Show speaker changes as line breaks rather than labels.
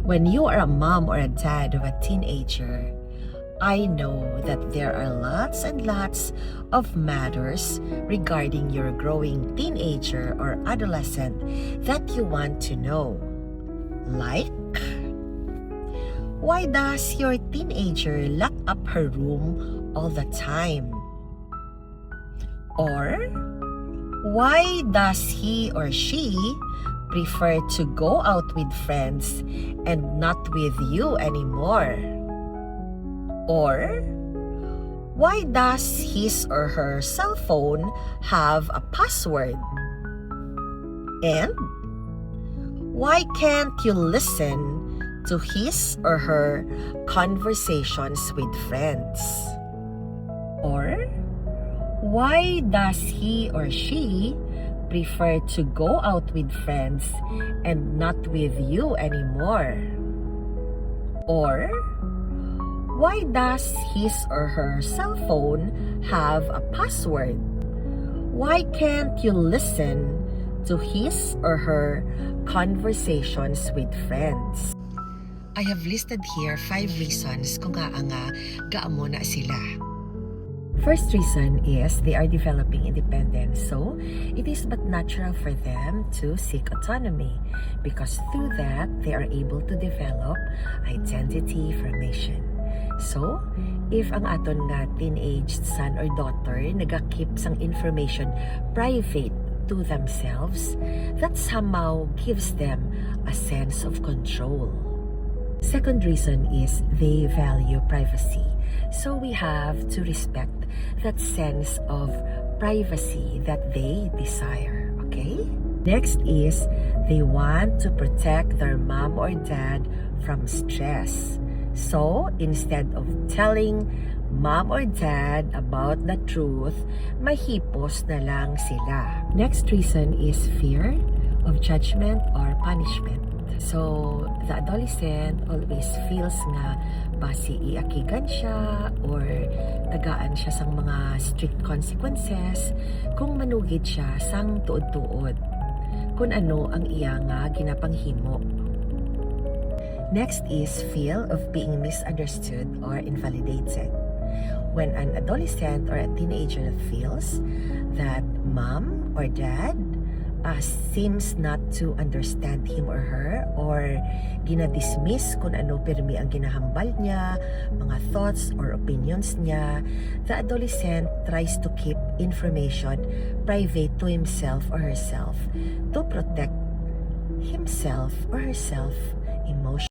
When you are a mom or a dad of a teenager, I know that there are lots and lots of matters regarding your growing teenager or adolescent that you want to know. Like, why does your teenager lock up her room all the time? Or, why does he or she prefer to go out with friends and not with you anymore? Or, why does his or her cell phone have a password? And, why can't you listen to his or her conversations with friends? Or, why does he or she prefer to go out with friends and not with you anymore? Or, why does his or her cell phone have a password? Why can't you listen to his or her conversations with friends? I have listed here 5 reasons kung gaamo na sila. First reason is they are developing independence, so it is but natural for them to seek autonomy because through that they are able to develop identity formation. So, if ang aton nga teenage son or daughter nagakip sang information private to themselves, that somehow gives them a sense of control. Second reason is they value privacy. So we have to respect that sense of privacy that they desire, okay? Next is they want to protect their mom or dad from stress. So, instead of telling mom or dad about the truth, mahipos na lang sila. Next reason is fear of judgment or punishment. So, the adolescent always feels nga basi iakigan siya or tagaan siya sang mga strict consequences kung manugid siya sang tuod-tuod kung ano ang iya nga ginapanghimo. Next is feel of being misunderstood or invalidated. When an adolescent or a teenager feels that mom or dad seems not to understand him or her or ginadismiss kung ano pirmi ang ginahambal niya, mga thoughts or opinions niya, the adolescent tries to keep information private to himself or herself to protect himself or herself emotionally.